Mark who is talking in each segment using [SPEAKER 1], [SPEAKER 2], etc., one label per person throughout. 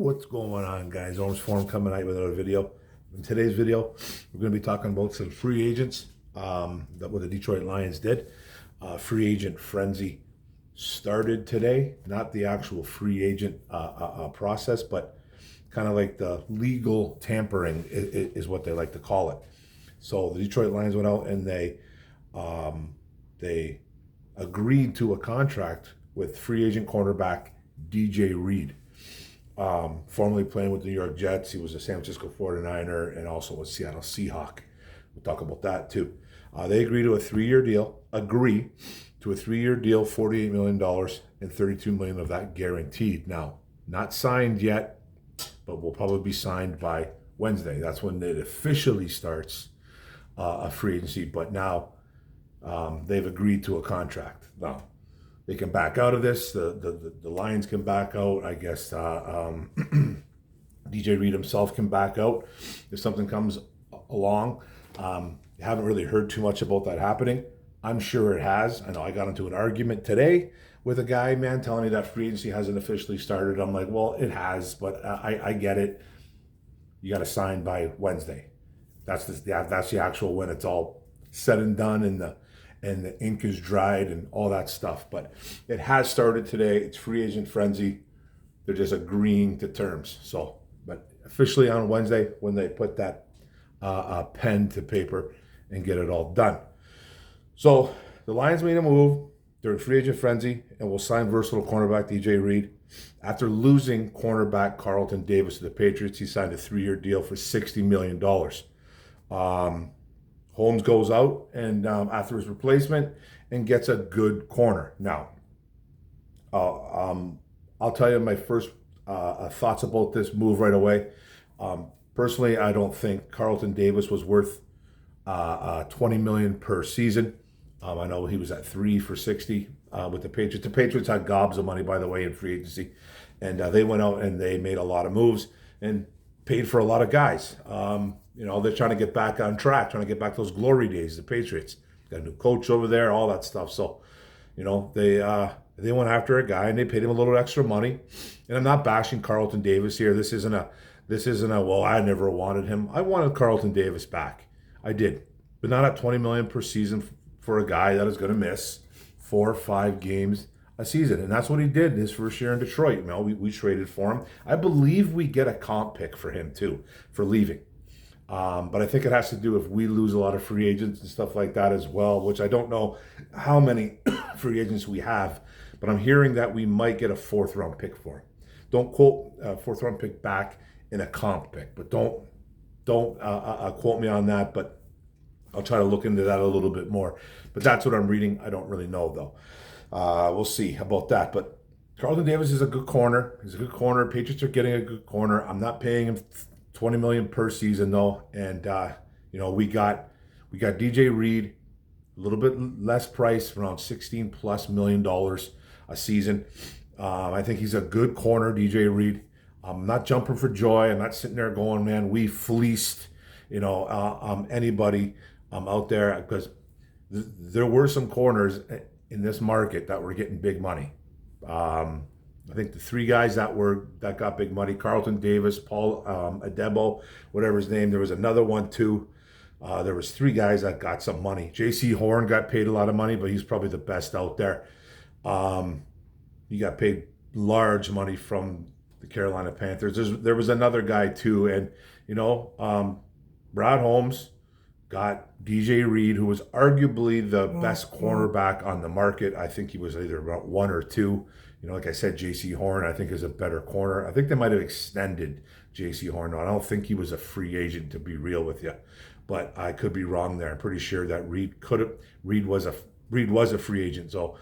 [SPEAKER 1] What's going on, guys? Holmes Forum coming out with another video. In today's video, we're going to be talking about some free agents that what the Detroit Lions did. Free agent frenzy started today, not the actual free agent process, but kind of like the legal tampering is what they like to call it. So the Detroit Lions went out and they agreed to a contract with free agent cornerback DJ Reed. Formerly playing with the New York Jets. He was a San Francisco 49er and also a Seattle Seahawk. We'll talk about that too. They agree to a three-year deal, $48 million and $32 million of that guaranteed. Now, not signed yet, but will probably be signed by Wednesday. That's when it officially starts a free agency. But now they've agreed to a contract. Now, they can back out of this. The Lions can back out. I guess DJ Reed himself can back out if something comes along. You haven't really heard too much about that happening. I'm sure it has. I know I got into an argument today with a guy, man, telling me that free agency hasn't officially started. I'm like, well, it has, but I get it. You got to sign by Wednesday. That's the actual when it's all said and done and the ink is dried and all that stuff. But it has started today. It's free agent frenzy. They're just agreeing to terms. So, but officially on Wednesday, when they put that pen to paper and get it all done. So the Lions made a move. They're in free agent frenzy and will sign versatile cornerback DJ Reed. After losing cornerback Carlton Davis to the Patriots, he signed a 3-year deal for $60 million. Holmes goes out and after his replacement and gets a good corner. Now, I'll tell you my first thoughts about this move right away. Personally, I don't think Carlton Davis was worth $20 million per season. I know he was at 3 for 60 with the Patriots. The Patriots had gobs of money, by the way, in free agency, and they went out and they made a lot of moves and paid for a lot of guys. They're trying to get back on track, trying to get back those glory days, the Patriots. Got a new coach over there, all that stuff. So, they went after a guy and they paid him a little extra money. And I'm not bashing Carlton Davis here. This isn't a well, I never wanted him. I wanted Carlton Davis back. I did. But not at $20 million per season for a guy that is going to miss 4 or 5 games a season. And that's what he did his first year in Detroit. We traded for him. I believe we get a comp pick for him too, for leaving. But I think it has to do if we lose a lot of free agents and stuff like that as well, which I don't know how many free agents we have, but I'm hearing that we might get a 4th round pick for him. Don't quote a 4th round pick back in a comp pick, but don't quote me on that, but I'll try to look into that a little bit more. But that's what I'm reading. I don't really know though. We'll see about that. But Carlton Davis is a good corner. He's a good corner. Patriots are getting a good corner. I'm not paying him $20 million per season though, and we got DJ Reed, a little bit less price, around $16+ million a season. I think he's a good corner, DJ Reed. I'm not jumping for joy. I'm not sitting there going, man, we fleeced anybody out there, because there were some corners in this market that were getting big money. I think the 3 guys that got big money: Carlton Davis, Paul Adebo, whatever his name. There was another one too. There was 3 guys that got some money. J.C. Horn got paid a lot of money, but he's probably the best out there. He got paid large money from the Carolina Panthers. There was another guy too, and Brad Holmes got DJ Reed, who was arguably the best cornerback on the market. I think he was either about 1 or 2. Like I said, J.C. Horn, I think, is a better corner. I think they might have extended J.C. Horn. I don't think he was a free agent, to be real with you, but I could be wrong there. I'm pretty sure that Reed was a free agent, so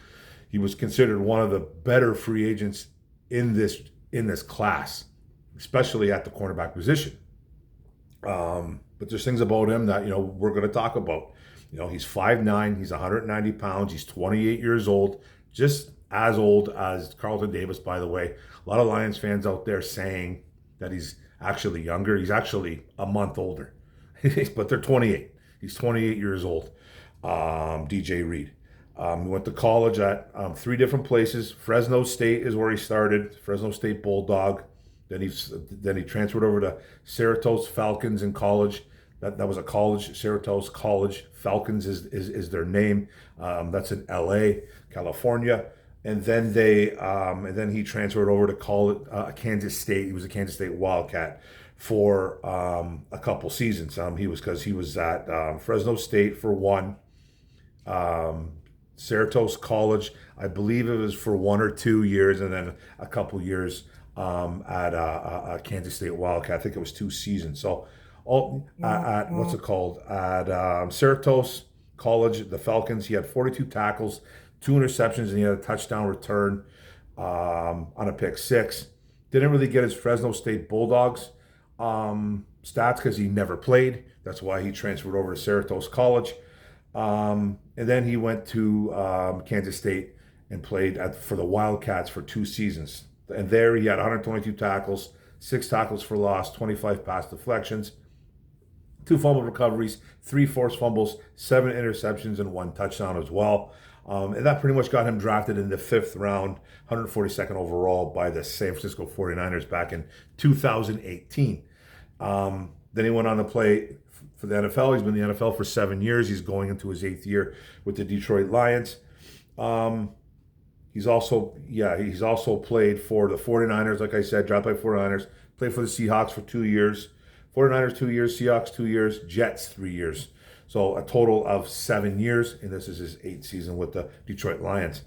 [SPEAKER 1] he was considered one of the better free agents in this class, especially at the cornerback position. But there's things about him that we're going to talk about. He's 5'9", he's 190 pounds, he's 28 years old, just as old as Carlton Davis, by the way. A lot of Lions fans out there saying that he's actually younger. He's actually a month older, but they're 28. He's 28 years old, DJ Reed. He went to college at 3 different places. Fresno State is where he started, Fresno State Bulldog. Then he transferred over to Cerritos Falcons in college. That was a college. Cerritos College Falcons is their name. That's in L.A., California. And then he transferred over to college, Kansas State. He was a Kansas State Wildcat for a couple seasons. He was at Fresno State for one, Cerritos College, I believe it was for 1 or 2 years, and then a couple years at Kansas State Wildcat. I think it was 2 seasons. So, at what's it called? At Cerritos College, the Falcons, he had 42 tackles, 2 interceptions, and he had a touchdown return on a pick six. Didn't really get his Fresno State Bulldogs stats because he never played. That's why he transferred over to Cerritos College. And then he went to Kansas State and played for the Wildcats for 2 seasons. And there he had 122 tackles, 6 tackles for loss, 25 pass deflections, 2 fumble recoveries, 3 forced fumbles, 7 interceptions, and 1 touchdown as well. And that pretty much got him drafted in the 5th round, 142nd overall by the San Francisco 49ers back in 2018. Then he went on to play for the NFL. He's been in the NFL for 7 years. He's going into his 8th year with the Detroit Lions. He's also played for the 49ers, like I said, drafted by 49ers, played for the Seahawks for 2 years, 49ers 2 years, Seahawks 2 years, Jets 3 years. So a total of 7 years, and this is his 8th season with the Detroit Lions.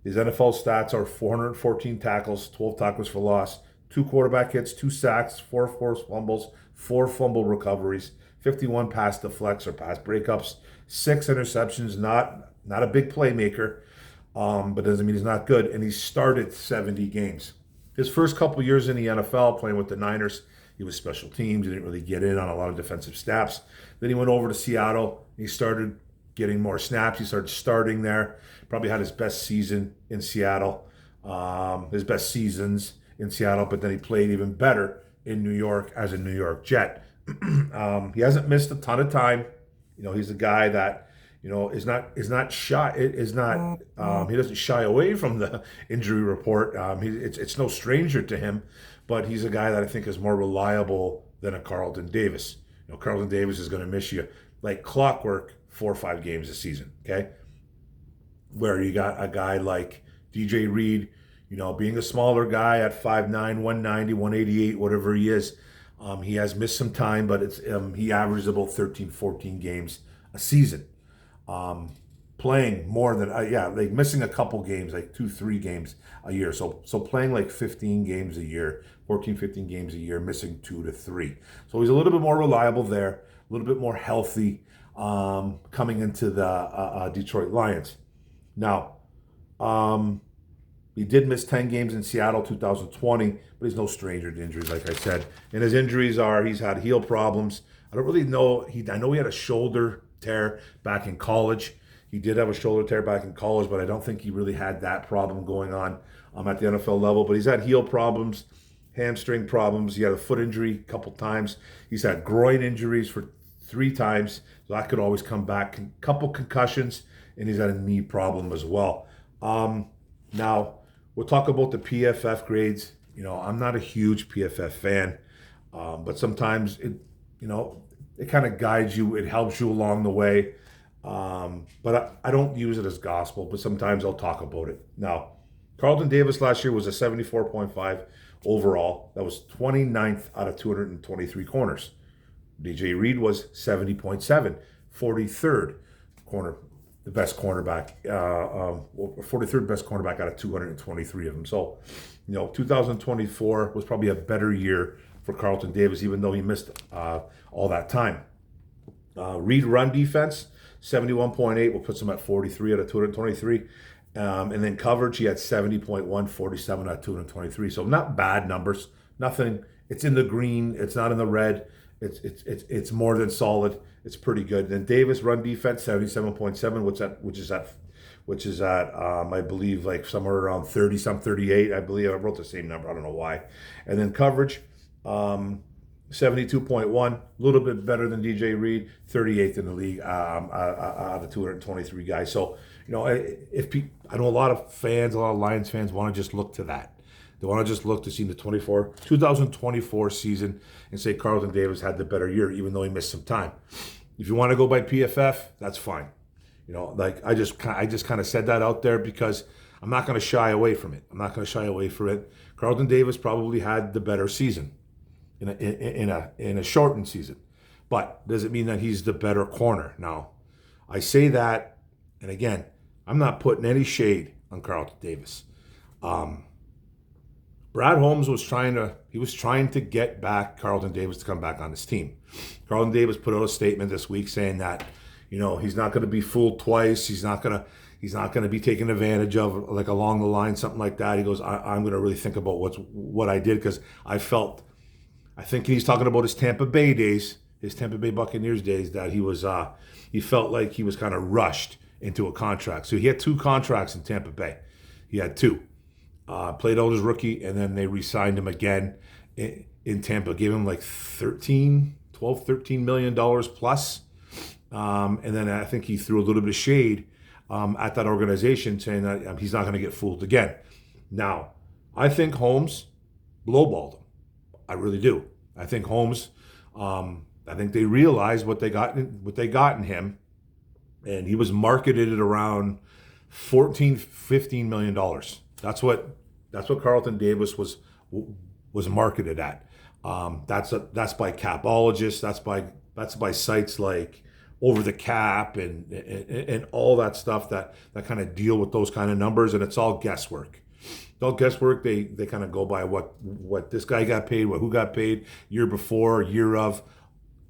[SPEAKER 1] His NFL stats are 414 tackles, 12 tackles for loss, 2 quarterback hits, 2 sacks, 4 forced fumbles, 4 fumble recoveries, 51 pass deflects or pass breakups, 6 interceptions. Not a big playmaker, but doesn't mean he's not good. And he started 70 games. His first couple years in the NFL playing with the Niners, he was special teams. He didn't really get in on a lot of defensive snaps. Then he went over to Seattle. He started getting more snaps. He started starting there. Probably had his best season in Seattle, his best seasons in Seattle, but then he played even better in New York as a New York Jet. He hasn't missed a ton of time. He's a guy that, is not shy. He doesn't shy away from the injury report. It's no stranger to him, but he's a guy that I think is more reliable than a Carlton Davis. Carlton Davis is going to miss you like clockwork 4 or 5 games a season. Okay, where you got a guy like DJ Reed, being a smaller guy at 5'9", 190, 188, whatever he is. He has missed some time, but he averages about 13, 14 games a season. Playing more than, like missing a couple games, like 2, 3 games a year. So playing like 15 games a year, 14, 15 games a year, missing 2 to 3. So he's a little bit more reliable there, a little bit more healthy coming into the Detroit Lions. Now, he did miss 10 games in Seattle 2020, but he's no stranger to injuries, like I said. And his injuries he's had heel problems. I don't really know. I know he had a shoulder tear back in college. He did have a shoulder tear back in college, but I don't think he really had that problem going on at the NFL level. But he's had heel problems, hamstring problems. He had a foot injury a couple times. He's had groin injuries for 3 times. So that could always come back. A couple concussions, and he's had a knee problem as well. Now, we'll talk about the PFF grades. I'm not a huge PFF fan, but sometimes it kind of guides you. It helps you along the way. But I don't use it as gospel, but sometimes I'll talk about it. Now, Carlton Davis last year was a 74.5 overall. That was 29th out of 223 corners. DJ Reed was 70.7, 43rd corner, the best cornerback, 43rd best cornerback out of 223 of them. So, 2024 was probably a better year for Carlton Davis, even though he missed all that time. Reed run defense, 71.8, will put him at 43 out of 223. And then coverage, he had 70.1, 47 out of 223. So not bad numbers. Nothing. It's in the green. It's not in the red. It's more than solid. It's pretty good. Then Davis run defense, 77.7, which is at I believe like somewhere around 30, some 38. I believe I wrote the same number. I don't know why. And then coverage, 72.1, a little bit better than DJ Reed, 38th in the league out of 223 guys. So, I know a lot of Lions fans want to just look to that. They want to just look to see the 2024 season and say Carlton Davis had the better year, even though he missed some time. If you want to go by PFF, that's fine. Like I just kind of said that out there because I'm not going to shy away from it. I'm not going to shy away from it. Carlton Davis probably had the better season in a shortened season, but does it mean that he's the better corner? Now, I say that, and again, I'm not putting any shade on Carlton Davis. Brad Holmes was trying to get back Carlton Davis to come back on his team. Carlton Davis put out a statement this week saying that, he's not going to be fooled twice. He's not going to be taken advantage of, like along the line, something like that. He goes, I'm going to really think about what I did because I think he's talking about his Tampa Bay days, his Tampa Bay Buccaneers days, that he felt like he was kind of rushed into a contract. So he had 2 contracts in Tampa Bay. He had 2. Played out his rookie, and then they re-signed him again in Tampa. Gave him like $13 million plus. And then I think he threw a little bit of shade at that organization, saying that he's not going to get fooled again. Now, I think Holmes lowballed him. I really do. I think Holmes, I think they realized what they got in him, and he was marketed at around $14-15 million. That's what Carlton Davis was marketed at. That's by Capologists. That's by sites like Over the Cap and all that stuff that kind of deal with those kind of numbers, and it's all guesswork. It's all guesswork. They kind of go by what this guy got paid, who got paid year before, year of,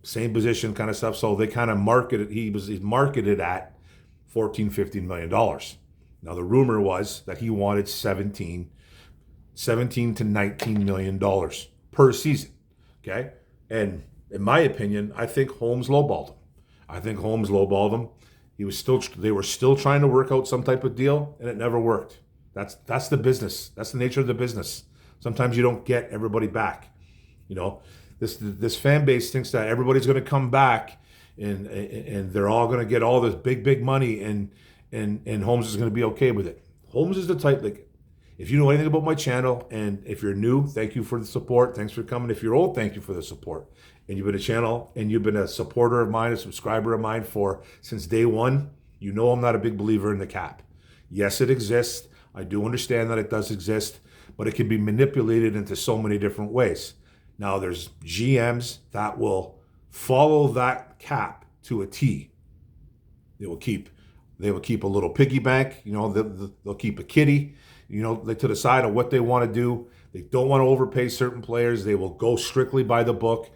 [SPEAKER 1] same position kind of stuff. So they kind of marketed. He's marketed at $14-15 million. Now, the rumor was that he wanted $17 to $19 million per season, okay? And in my opinion, I think Holmes lowballed him. They were still trying to work out some type of deal, and it never worked. That's the business. That's the nature of the business. Sometimes you don't get everybody back. This fan base thinks that everybody's going to come back, and they're all going to get all this big money, and Holmes is going to be okay with it. Holmes is the type, like, if you know anything about my channel, and if you're new, thank you for the support. Thanks for coming. If you're old, thank you for the support. And you've been a supporter of mine, a subscriber of mine since day one. I'm not a big believer in the cap. Yes, it exists. I do understand that it does exist, but it can be manipulated into so many different ways. Now, there's GMs that will follow that cap to a T. They will keep a little piggy bank. They'll keep a kitty, to the side of what they want to do. They don't want to overpay certain players. They will go strictly by the book,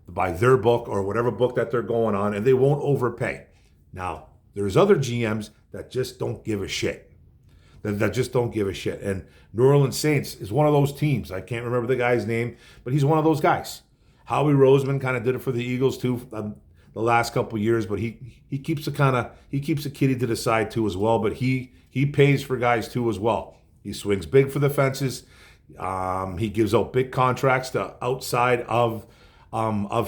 [SPEAKER 1] by their book or whatever book that they're going on, and they won't overpay. Now, there's other GMs that just don't give a shit. That just don't give a shit. And New Orleans Saints is one of those teams. I can't remember the guy's name, but he's one of those guys. Howie Roseman kind of did it for the Eagles too the last couple of years, but he keeps a kitty to the side too as well. But he pays for guys too as well. He swings big for the fences. He gives out big contracts to outside of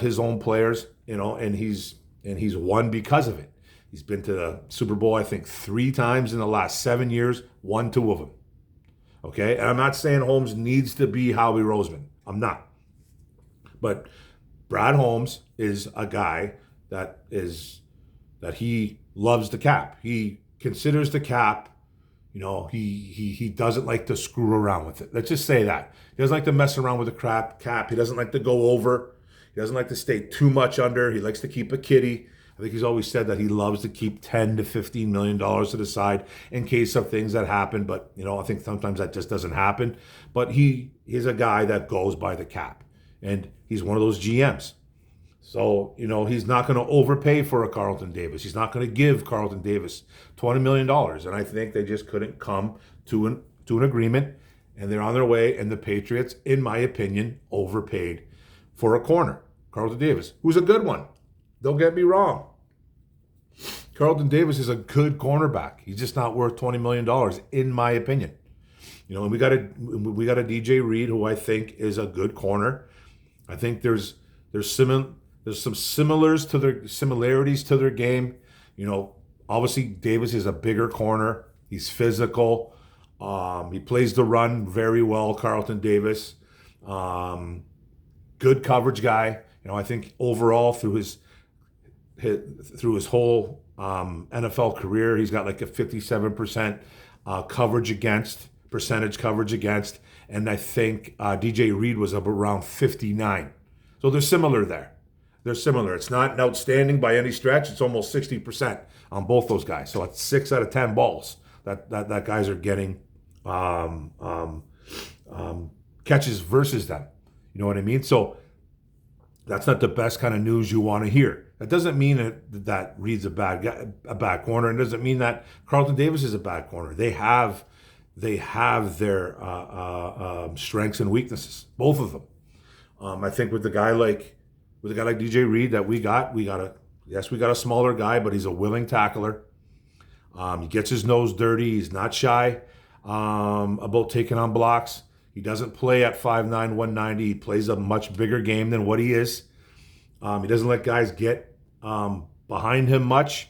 [SPEAKER 1] his own players, and he's won because of it. He's been to the Super Bowl, I think, 3 times in the last 7 years, won 2 of them. Okay? And I'm not saying Holmes needs to be Howie Roseman. I'm not. But Brad Holmes is a guy that he loves the cap. He considers the cap, he doesn't like to screw around with it. Let's just say that. He doesn't like to mess around with the cap. He doesn't like to go over. He doesn't like to stay too much under. He likes to keep a kitty. I think he's always said that he loves to keep $10 to $15 million to the side in case of things that happen. But, I think sometimes that just doesn't happen. But he is a guy that goes by the cap. And he's one of those GMs. So, he's not going to overpay for a Carlton Davis. He's not going to give Carlton Davis $20 million. And I think they just couldn't come to an agreement. And they're on their way. And the Patriots, in my opinion, overpaid for a corner. Carlton Davis, who's a good one. Don't get me wrong. Carlton Davis is a good cornerback. He's just not worth $20 million, in my opinion. And we got a DJ Reed, who I think is a good corner. I think there's some similarities to their game. Obviously Davis is a bigger corner. He's physical. He plays the run very well, Carlton Davis. Um, Good coverage guy. I think overall through his whole NFL career, he's got like a 57% percentage coverage against, and I think DJ Reed was up around 59. So they're similar there. They're similar. It's not outstanding by any stretch. It's almost 60% on both those guys. So it's 6 out of 10 balls that guys are getting um, um, catches versus them. You know what I mean? So that's not the best kind of news you want to hear. That doesn't mean that Reed's a bad corner. It doesn't mean that Carlton Davis is a bad corner. They have their strengths and weaknesses, both of them. I think with a guy like DJ Reed that we got a smaller guy, but he's a willing tackler. He gets his nose dirty. He's not shy about taking on blocks. He doesn't play at 5'9", 190. He plays a much bigger game than what he is. He doesn't let guys get behind him much.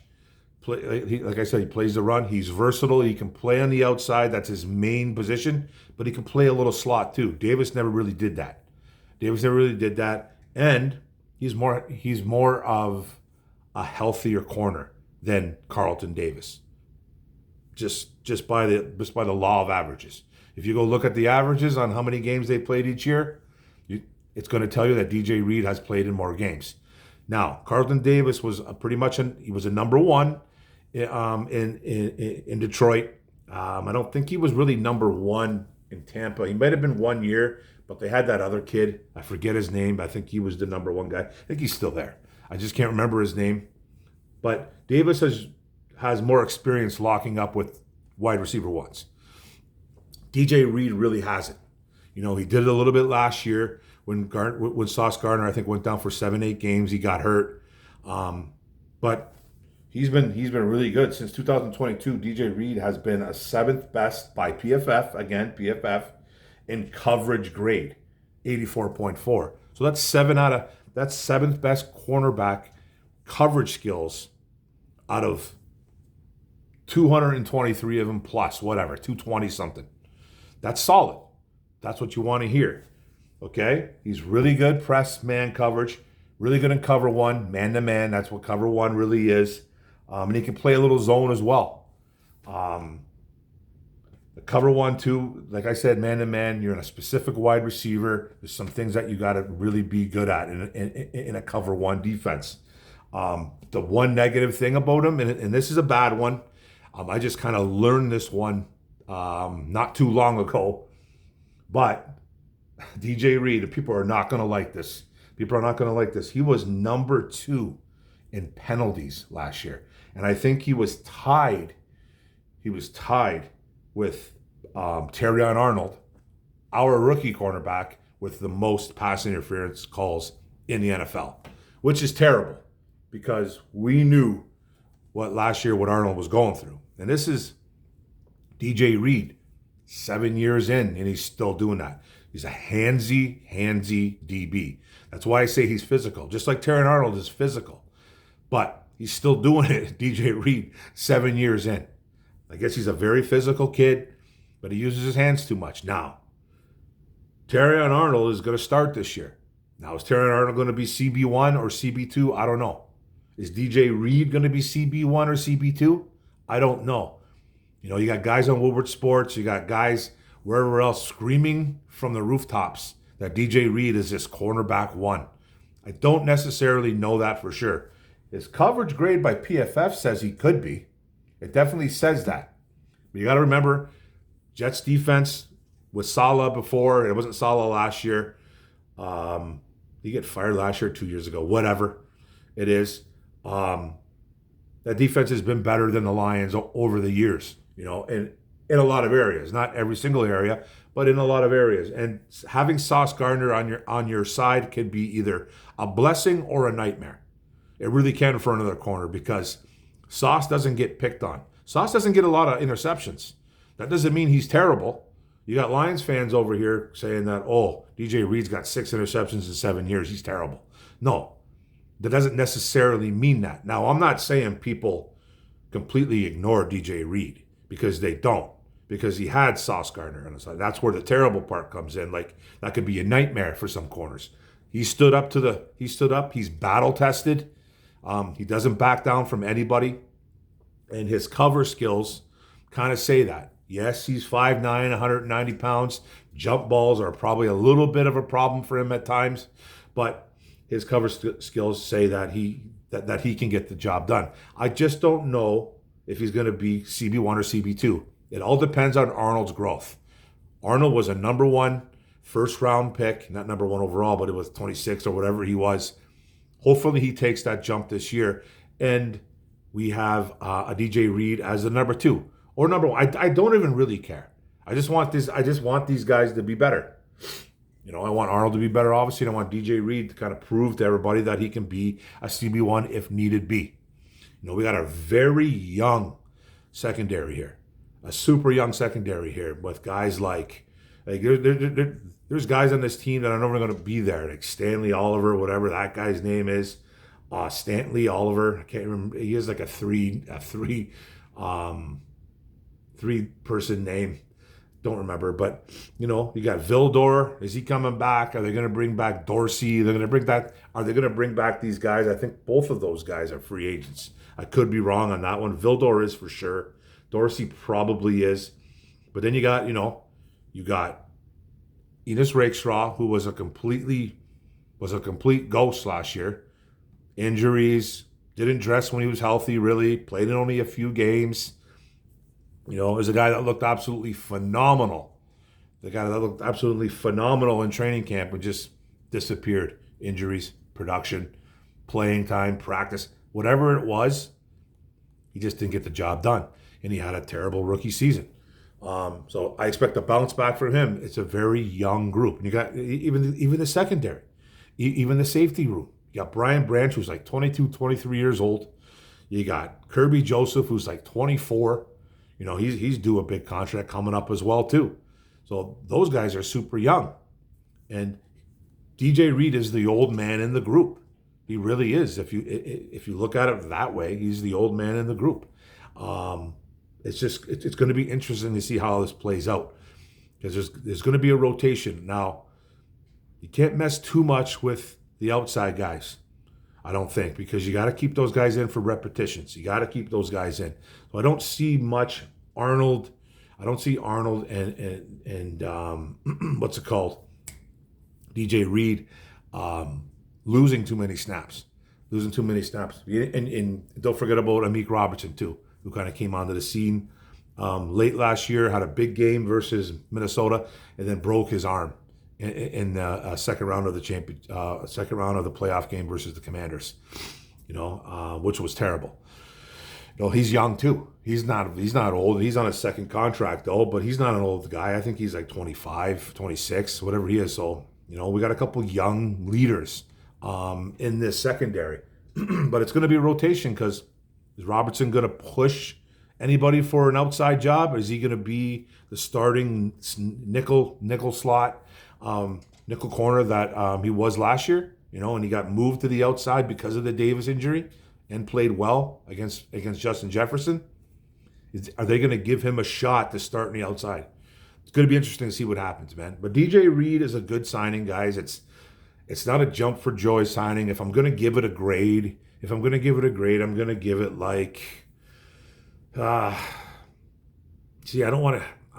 [SPEAKER 1] Like I said, he plays the run. He's versatile. He can play on the outside. That's his main position. But he can play a little slot too. Davis never really did that. And he's more of a healthier corner than Carlton Davis. Just by the law of averages. If you go look at the averages on how many games they played each year, it's going to tell you that DJ Reed has played in more games. Now, Carlton Davis was he was a number one in Detroit. I don't think he was really number one in Tampa. He might have been 1 year, but they had that other kid. I forget his name. I think he was the number one guy. I think he's still there. I just can't remember his name. But Davis has more experience locking up with wide receiver ones. DJ Reed really hasn't. He did it a little bit last year when Sauce Gardner, I think, went down for 7-8 games. He got hurt. But he's been really good. Since 2022, DJ Reed has been a 7th best by PFF, in coverage grade, 84.4. So that's 7th best cornerback coverage skills out of 223 of them plus, whatever, 220 something. That's solid. That's what you want to hear. Okay? He's really good press man coverage, really good in cover one, man to man. That's what cover one really is. And he can play a little zone as well. The cover one, too, like I said, man to man, you're in a specific wide receiver. There's some things that you got to really be good at in a cover one defense. The one negative thing about him, and this is a bad one, I just kind of learned this one not too long ago, but DJ Reed, people are not going to like this. He was number 2 in penalties last year, and I think he was tied with Terrion Arnold, our rookie cornerback, with the most pass interference calls in the NFL, which is terrible because we knew what Arnold was going through. And this is DJ Reed, 7 years in, and he's still doing that. He's a handsy DB. That's why I say he's physical. Just like Terrion Arnold is physical. But he's still doing it, DJ Reed, 7 years in. I guess he's a very physical kid, but he uses his hands too much. Now, Terrion Arnold is going to start this year. Now, is Terrion Arnold going to be CB1 or CB2? I don't know. Is DJ Reed going to be CB1 or CB2? I don't know. You got guys on Woodward Sports. You got guys wherever else screaming from the rooftops that DJ Reed is this cornerback 1. I don't necessarily know that for sure. His coverage grade by PFF says he could be. It definitely says that. But you got to remember, Jets defense with Saleh before. It wasn't Saleh last year. He got fired last year, 2 years ago. Whatever it is. That defense has been better than the Lions over the years, in a lot of areas. Not every single area, but in a lot of areas. And having Sauce Gardner on your side can be either a blessing or a nightmare. It really can for another corner because Sauce doesn't get picked on. Sauce doesn't get a lot of interceptions. That doesn't mean he's terrible. You got Lions fans over here saying that, DJ Reed's got 6 interceptions in 7 years. He's terrible. No, that doesn't necessarily mean that. Now, I'm not saying people completely ignore DJ Reed because they don't. because he had Sauce Gardner on his side. That's where the terrible part comes in. Like, that could be a nightmare for some corners. He stood up. He's battle tested. He doesn't back down from anybody. And his cover skills kind of say that. Yes, he's 5'9", 190 pounds. Jump balls are probably a little bit of a problem for him at times, but his cover skills say that he can get the job done. I just don't know if he's going to be CB1 or CB2. It all depends on Arnold's growth. Arnold was a number one first round pick, not number one overall, but it was 26 or whatever he was. Hopefully he takes that jump this year. And we have a DJ Reed as the number two or number one. I don't even really care. I just want these guys to be better. You know, I want Arnold to be better, obviously, and I want DJ Reed to kind of prove to everybody that he can be a CB1 if needed be. You know, we got a very young secondary here, a super young secondary here with guys like there's guys on this team that are never going to be there, like Stanley Oliver, whatever that guy's name is, Stanley Oliver. I can't remember. He has like a three person name. Don't remember, but you know, you got Vildor. Is he coming back? Are they going to bring back Dorsey? Are they going to bring back these guys? I think both of those guys are free agents. I could be wrong on that one. Vildor is for sure. Dorsey probably is. But then you got Enos Rakestraw, who was a complete ghost last year. Injuries, didn't dress when he was healthy, really. Played in only a few games. You know, there's a guy that looked absolutely phenomenal. The guy that looked absolutely phenomenal in training camp and just disappeared. Injuries, production, playing time, practice, whatever it was, he just didn't get the job done. And he had a terrible rookie season. So I expect a bounce back from him. It's a very young group. And you got even the secondary, even the safety room. You got Brian Branch, who's like 22, 23 years old. You got Kirby Joseph, who's like 24. You know, he's due a big contract coming up as well, too. So those guys are super young. And DJ Reed is the old man in the group. He really is. If you look at it that way, he's the old man in the group. It's going to be interesting to see how this plays out. Because there's going to be a rotation. Now, you can't mess too much with the outside guys, I don't think, because you got to keep those guys in for repetitions. You got to keep those guys in. So I don't see much Arnold. I don't see Arnold and what's it called? DJ Reed losing too many snaps. And don't forget about Amik Robertson too, who kind of came onto the scene late last year, had a big game versus Minnesota, and then broke his arm in the second round of the playoff game versus the Commanders. You know, which was terrible. You know, he's young too. He's not old. He's on his second contract though, but he's not an old guy. I think he's like 25, 26, whatever he is. So, you know, we got a couple young leaders in this secondary. But it's going to be a rotation because is Robertson going to push anybody for an outside job? Or is he going to be the starting nickel slot, nickel corner that he was last year? You know, and he got moved to the outside because of the Davis injury and played well against Justin Jefferson. Are they going to give him a shot to start on the outside? It's going to be interesting to see what happens, man. But DJ Reed is a good signing, guys. It's not a jump for joy signing. If I'm going to give it a grade, I'm going to give it like, I'm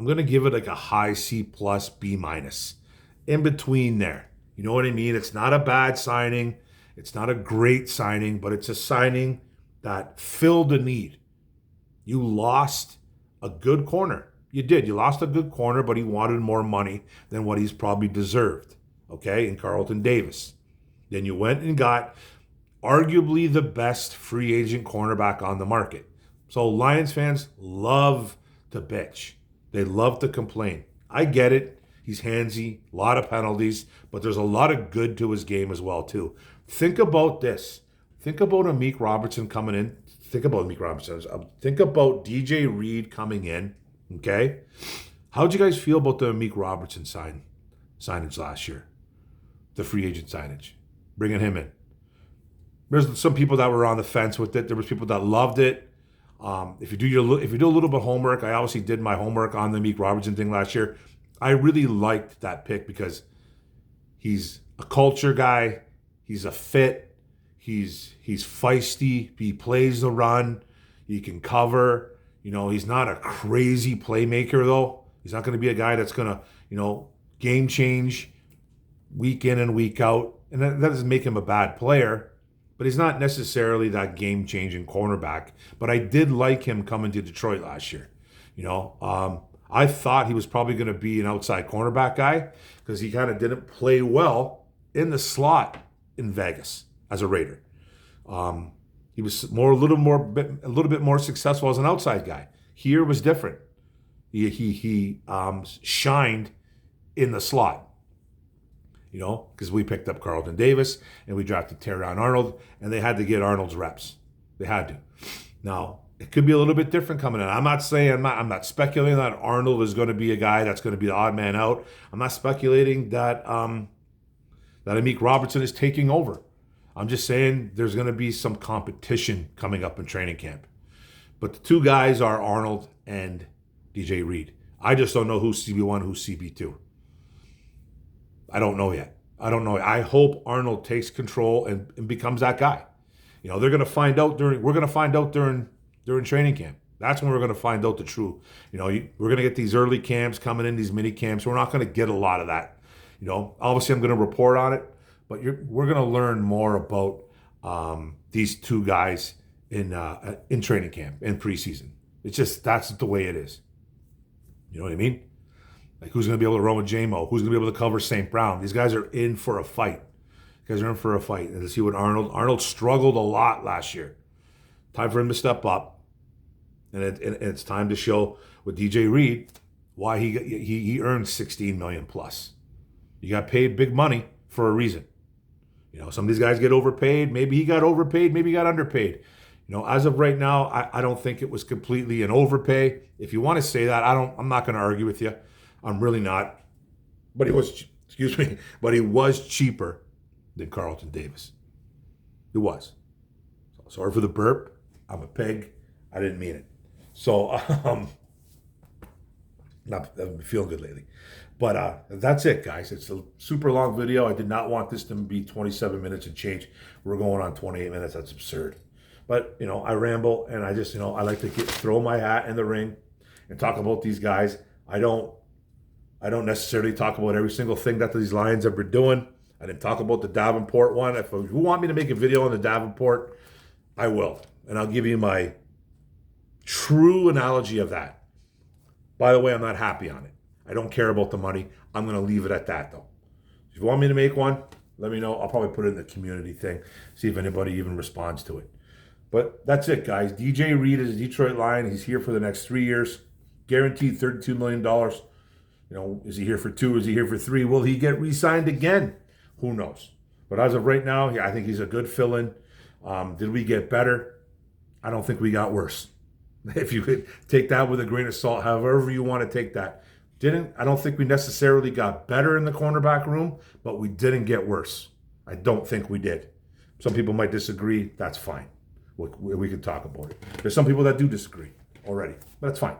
[SPEAKER 1] going to give it like a high C+, B-. In between there. You know what I mean? It's not a bad signing. It's not a great signing, but it's a signing that filled a need. You lost a good corner. You did. You lost a good corner, but he wanted more money than what he's probably deserved, okay, in Carlton Davis. Then you went and got arguably the best free agent cornerback on the market. So Lions fans love to bitch. They love to complain. I get it. He's handsy, a lot of penalties, but there's a lot of good to his game as well, too. Think about this. Think about Amik Robertson coming in. Think about DJ Reed coming in, okay? How'd you guys feel about the Amik Robertson signage last year? The free agent signage. Bringing him in. There's some people that were on the fence with it. There was people that loved it. If you do a little bit of homework, I obviously did my homework on the Meek Robertson thing last year. I really liked that pick because he's a culture guy. He's a fit. He's feisty. He plays the run. He can cover. He's not a crazy playmaker though. He's not going to be a guy that's going to, game change week in and week out. And that doesn't make him a bad player, but he's not necessarily that game-changing cornerback. But I did like him coming to Detroit last year. I thought he was probably going to be an outside cornerback guy because he kind of didn't play well in the slot in Vegas as a Raider. He was a little bit more successful as an outside guy. Here was different. He shined in the slot. Because we picked up Carlton Davis and we drafted Terrion Arnold, and they had to get Arnold's reps. They had to. Now, it could be a little bit different coming in. I'm not speculating that Arnold is going to be a guy that's going to be the odd man out. I'm not speculating that Amik Robertson is taking over. I'm just saying there's going to be some competition coming up in training camp. But the two guys are Arnold and DJ Reed. I just don't know who's CB1, who's CB2. I don't know yet. I hope Arnold takes control and becomes that guy. They're going to find out during training camp. That's when we're going to find out the truth. We're going to get these early camps coming in, these mini camps. We're not going to get a lot of that. Obviously I'm going to report on it, but we're going to learn more about these two guys in training camp, in preseason. It's just, that's the way it is. You know what I mean? Like, who's going to be able to run with J-Mo? Who's going to be able to cover St. Brown? These guys are in for a fight. And to see what Arnold struggled a lot last year. Time for him to step up. And it's time to show with DJ Reed why he earned $16 million plus. You got paid big money for a reason. Some of these guys get overpaid. Maybe he got overpaid. Maybe he got underpaid. As of right now, I don't think it was completely an overpay. If you want to say that, I'm not going to argue with you. I'm really not. But he was cheaper than Carlton Davis. It was. Sorry for the burp. I'm a pig. I didn't mean it. So, not I've been feeling good lately. But that's it, guys. It's a super long video. I did not want this to be 27 minutes and change. We're going on 28 minutes. That's absurd. But, I ramble, and I just, I like to throw my hat in the ring and talk about these guys. I don't necessarily talk about every single thing that these Lions have been doing. I didn't talk about the Davenport one. If you want me to make a video on the Davenport, I will. And I'll give you my true analogy of that. By the way, I'm not happy on it. I don't care about the money. I'm going to leave it at that, though. If you want me to make one, let me know. I'll probably put it in the community thing, see if anybody even responds to it. But that's it, guys. DJ Reed is a Detroit Lion. He's here for the next 3 years. Guaranteed $32 million. Is he here for 2? Is he here for 3? Will he get re-signed again? Who knows? But as of right now, I think he's a good fill-in. Did we get better? I don't think we got worse. If you could take that with a grain of salt, however you want to take that. I don't think we necessarily got better in the cornerback room, but we didn't get worse. I don't think we did. Some people might disagree. That's fine. We can talk about it. There's some people that do disagree already. But that's fine.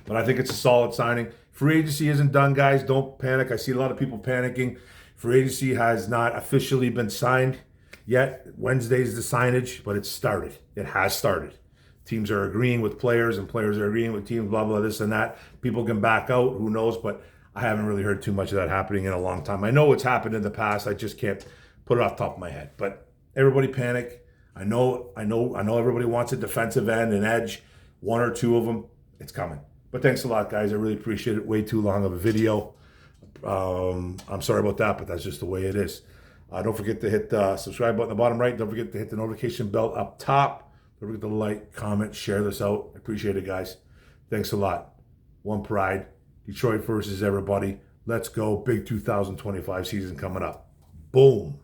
[SPEAKER 1] But I think it's a solid signing. Free agency isn't done, guys. Don't panic. I see a lot of people panicking. Free agency has not officially been signed yet. Wednesday's the signage, but it's started. It has started. Teams are agreeing with players, and players are agreeing with teams, blah, blah, this and that. People can back out. Who knows? But I haven't really heard too much of that happening in a long time. I know it's happened in the past. I just can't put it off the top of my head. But everybody panic. I know everybody wants a defensive end, an edge, 1 or 2 of them. It's coming. But thanks a lot, guys. I really appreciate it. Way too long of a video. I'm sorry about that, but that's just the way it is. Don't forget to hit the subscribe button at the bottom right. Don't forget to hit the notification bell up top. Don't forget to like, comment, share this out. I appreciate it, guys. Thanks a lot. One Pride. Detroit versus everybody. Let's go. Big 2025 season coming up. Boom.